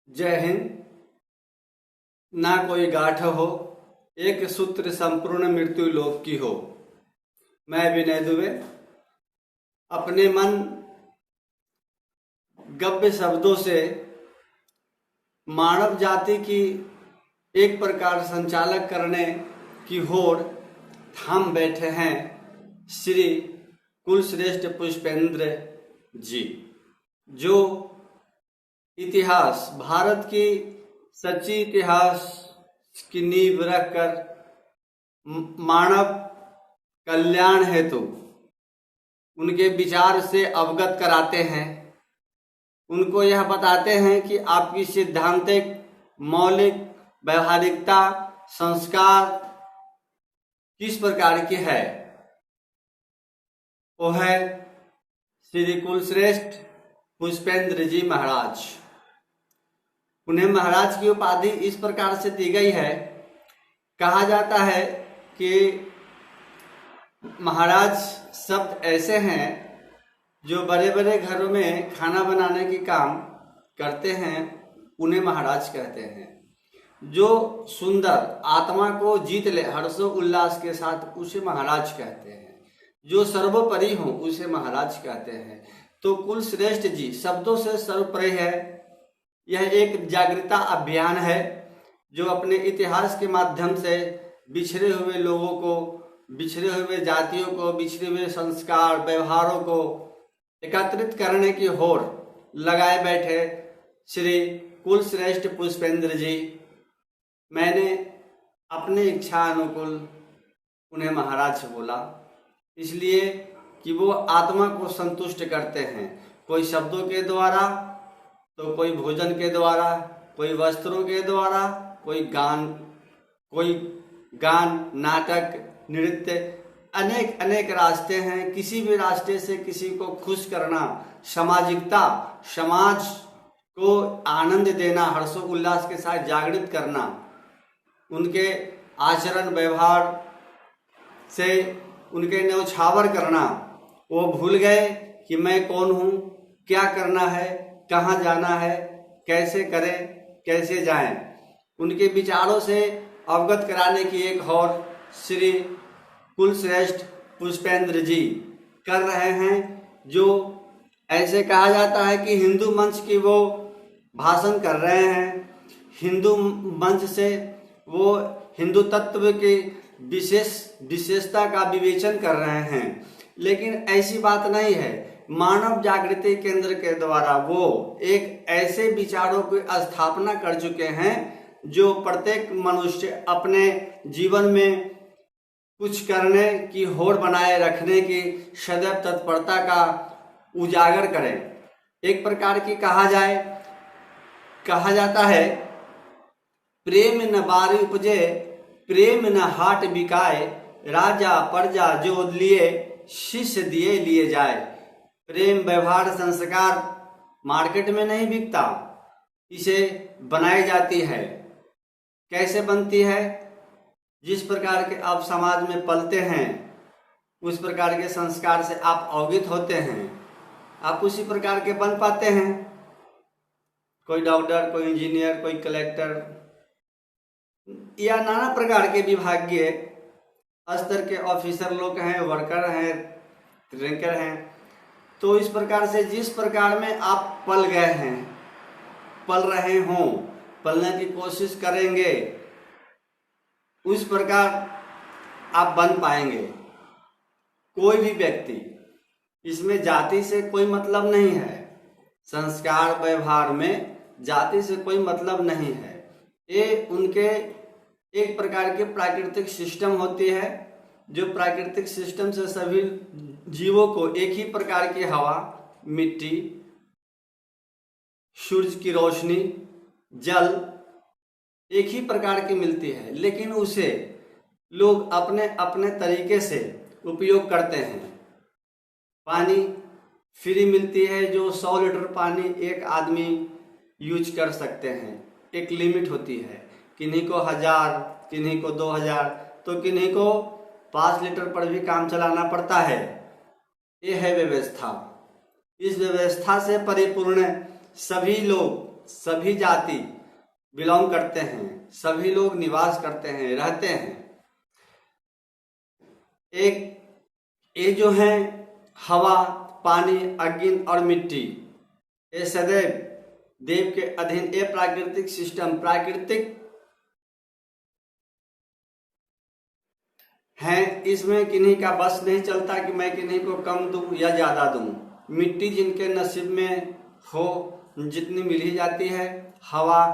जय हिंद। ना कोई गाठ हो, एक सूत्र संपूर्ण मृत्यु लोक की हो। मैं विनय दुबे अपने मन गव्य शब्दों से मानव जाति की एक प्रकार संचालक करने की होड़ थाम बैठे हैं श्री कुलश्रेष्ठ पुष्पेंद्र जी, जो इतिहास, भारत की सच्ची इतिहास की नींव रखकर मानव कल्याण हेतु उनके विचार से अवगत कराते हैं। उनको यह बताते हैं कि आपकी सिद्धांतिक, मौलिक, व्यवहारिकता, संस्कार किस प्रकार की है। वो है श्री कुलश्रेष्ठ पुष्पेंद्र जी महाराज। उन्हें महाराज की उपाधि इस प्रकार से दी गई है। कहा जाता है कि महाराज शब्द ऐसे हैं जो बड़े बड़े घरों में खाना बनाने की काम करते हैं, उन्हें महाराज कहते हैं। जो सुंदर आत्मा को जीत ले हर्षो उल्लास के साथ, उसे महाराज कहते हैं। जो सर्वोपरि हो, उसे महाराज कहते हैं। तो कुलश्रेष्ठ जी शब्दों से सर्वोपरि है। यह एक जागृता अभियान है जो अपने इतिहास के माध्यम से बिछड़े हुए लोगों को, बिछड़े हुए जातियों को, बिछड़े हुए संस्कार, व्यवहारों को एकत्रित करने की होड़ लगाए बैठे श्री कुलश्रेष्ठ पुष्पेंद्र जी। मैंने अपनी इच्छा अनुकूल उन्हें महाराज बोला, इसलिए कि वो आत्मा को संतुष्ट करते हैं। कोई शब्दों के द्वारा, तो कोई भोजन के द्वारा, कोई वस्त्रों के द्वारा, कोई गान, नाटक, नृत्य, अनेक अनेक रास्ते हैं। किसी भी रास्ते से किसी को खुश करना, सामाजिकता, समाज को आनंद देना, हर्षो उल्लास के साथ जागृत करना, उनके आचरण व्यवहार से उनके न्यौछावर करना। वो भूल गए कि मैं कौन हूँ, क्या करना है, कहाँ जाना है, कैसे करें, कैसे जाएं। उनके विचारों से अवगत कराने की एक और श्री कुलश्रेष्ठ पुष्पेंद्र जी कर रहे हैं। जो ऐसे कहा जाता है कि हिंदू मंच की वो भाषण कर रहे हैं। हिंदू मंच से वो हिंदू तत्व की विशेषता का विवेचन कर रहे हैं। लेकिन ऐसी बात नहीं है। मानव जागृति केंद्र के द्वारा वो एक ऐसे विचारों की स्थापना कर चुके हैं जो प्रत्येक मनुष्य अपने जीवन में कुछ करने की होड़ बनाए रखने की सदैव तत्परता का उजागर करें। एक प्रकार की कहा जाता है, प्रेम न बारी उपजे, प्रेम न हाट बिकाए, राजा प्रजा जो लिए, शिष्य दिए लिए जाए। प्रेम, व्यवहार, संस्कार मार्केट में नहीं बिकता, इसे बनाई जाती है। कैसे बनती है? जिस प्रकार के आप समाज में पलते हैं, उस प्रकार के संस्कार से आप अवगत होते हैं, आप उसी प्रकार के बन पाते हैं। कोई डॉक्टर, कोई इंजीनियर, कोई कलेक्टर या नाना प्रकार के विभागीय स्तर के ऑफिसर लोग हैं, वर्कर हैं, रैंकर हैं। तो इस प्रकार से जिस प्रकार में आप पल गए हैं, पल रहे हों, पलने की कोशिश करेंगे, उस प्रकार आप बन पाएंगे। कोई भी व्यक्ति, इसमें जाति से कोई मतलब नहीं है। संस्कार व्यवहार में जाति से कोई मतलब नहीं है। ये उनके एक प्रकार के प्राकृतिक सिस्टम होती है, जो प्राकृतिक सिस्टम से सभी जीवों को एक ही प्रकार की हवा, मिट्टी, सूरज की रोशनी, जल एक ही प्रकार की मिलती है। लेकिन उसे लोग अपने अपने तरीके से उपयोग करते हैं। पानी फ्री मिलती है, जो 100 लीटर पानी एक आदमी यूज कर सकते हैं। एक लिमिट होती है, किन्हीं को 1000, किन्हीं को 2000, तो किन्हीं को 5 लीटर पर भी काम चलाना पड़ता है। ये है व्यवस्था। इस व्यवस्था से परिपूर्ण सभी लोग सभी जाति बिलोंग करते हैं, सभी लोग निवास करते हैं, रहते हैं। ये जो है हवा, पानी, अग्नि और मिट्टी, ये सदैव देव के अधीन, ये प्राकृतिक सिस्टम प्राकृतिक है। इसमें किन्हीं का बस नहीं चलता कि मैं किन्हीं को कम दूं या ज्यादा दूं। मिट्टी जिनके नसीब में हो जितनी मिल ही जाती है। हवा,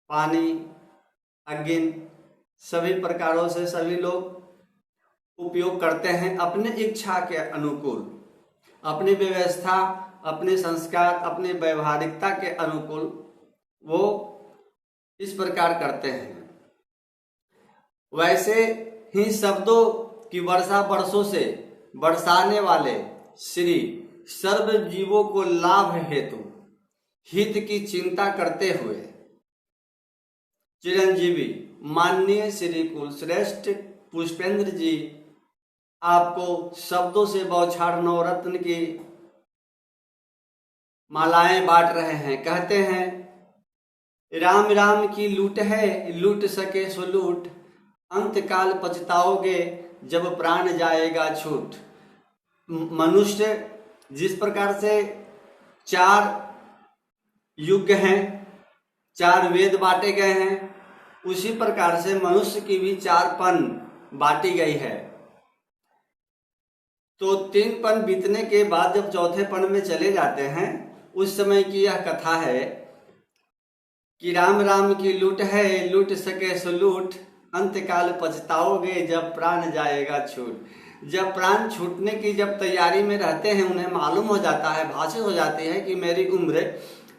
पानी, अग्नि, सभी प्रकारों से सभी लोग उपयोग करते हैं अपने इच्छा के अनुकूल, अपनी व्यवस्था, अपने संस्कार, अपनी व्यवहारिकता के अनुकूल वो इस प्रकार करते हैं। वैसे ही शब्दों की वर्षा वर्षों से बरसाने वाले श्री सर्व जीवों को लाभ हेतु हित की चिंता करते हुए चिरंजीवी माननीय श्री कुलश्रेष्ठ पुष्पेंद्र जी आपको शब्दों से बौछार नवरत्न की मालाएं बांट रहे हैं। कहते हैं, राम राम की लूट है, लूट सके सो लूट, अंतकाल पछताओगे जब प्राण जाएगा छूट। मनुष्य जिस प्रकार से 4 युग हैं, 4 वेद बांटे गए हैं, उसी प्रकार से मनुष्य की भी 4 पन बांटी गई है। तो 3 पन बीतने के बाद जब चौथे पन में चले जाते हैं, उस समय की यह कथा है कि राम राम की लूट है, लूट सके सो लूट, अंतकाल पछताओगे जब प्राण जाएगा छूट। जब प्राण छूटने की जब तैयारी में रहते हैं, उन्हें मालूम हो जाता है, भाषित हो जाती है कि मेरी उम्र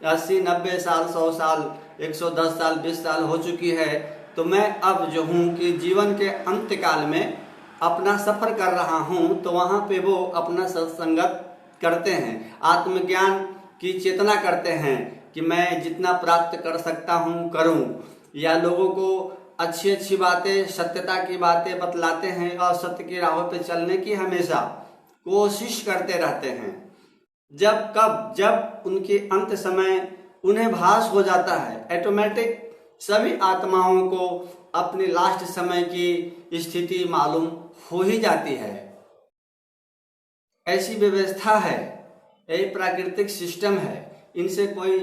80-90 साल, 100 साल, 110 साल, 20 साल हो चुकी है, तो मैं अब जो हूँ कि जीवन के अंतकाल में अपना सफर कर रहा हूँ। तो वहाँ पे वो अपना सत्संगत करते हैं, आत्मज्ञान की चेतना करते हैं कि मैं जितना प्राप्त कर सकता हूँ करूँ, या लोगों को अच्छी अच्छी बातें, सत्यता की बातें बतलाते हैं और सत्य की राहों पे चलने की हमेशा कोशिश करते रहते हैं। जब उनके अंत समय उन्हें भास हो जाता है, ऑटोमेटिक सभी आत्माओं को अपने लास्ट समय की स्थिति मालूम हो ही जाती है। ऐसी व्यवस्था है, यही प्राकृतिक सिस्टम है, इनसे कोई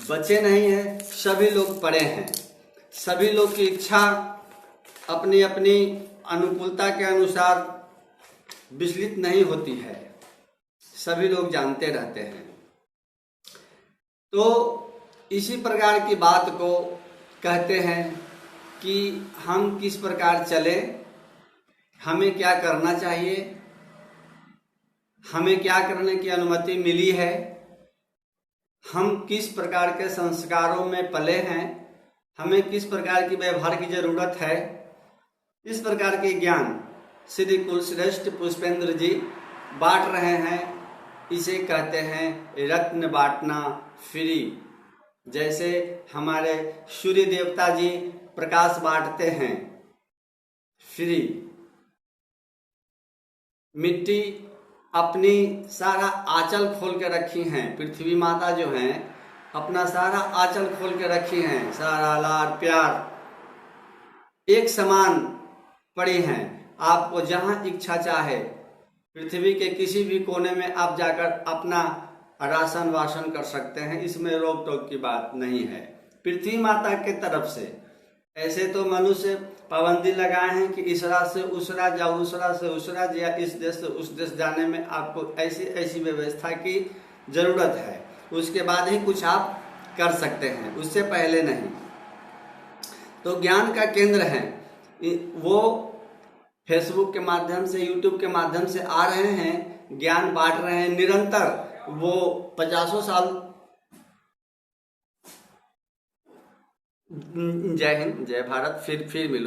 बचे नहीं है। सभी लोग पड़े हैं, सभी लोग की इच्छा अपनी अपनी अनुकूलता के अनुसार विचलित नहीं होती है, सभी लोग जानते रहते हैं। तो इसी प्रकार की बात को कहते हैं कि हम किस प्रकार चले, हमें क्या करना चाहिए, हमें क्या करने की अनुमति मिली है, हम किस प्रकार के संस्कारों में पले हैं, हमें किस प्रकार की व्यवहार की जरूरत है। इस प्रकार के ज्ञान श्री कुलश्रेष्ठ पुष्पेंद्र जी बांट रहे हैं। इसे कहते हैं रत्न बांटना फ्री। जैसे हमारे सूर्य देवता जी प्रकाश बांटते हैं फ्री, मिट्टी अपनी सारा आंचल खोल के रखी हैं, पृथ्वी माता जो हैं अपना सारा आंचल खोल के रखी हैं, सारा लाड प्यार एक समान पड़ी हैं। आपको जहां इच्छा चाहे पृथ्वी के किसी भी कोने में आप जाकर अपना राशन वासन कर सकते हैं, इसमें रोक टोक की बात नहीं है पृथ्वी माता के तरफ से। ऐसे तो मनुष्य पाबंदी लगाए हैं कि इस रात से उस रात जाओ, उस रात से उस रात, या इस देश से उस देश जाने में आपको ऐसी ऐसी व्यवस्था की जरूरत है, उसके बाद ही कुछ आप कर सकते हैं, उससे पहले नहीं। तो ज्ञान का केंद्र है, वो फेसबुक के माध्यम से, यूट्यूब के माध्यम से आ रहे हैं, ज्ञान बांट रहे हैं निरंतर। वो 50 साल। जय हिंद, जय भारत। फिर मिलो।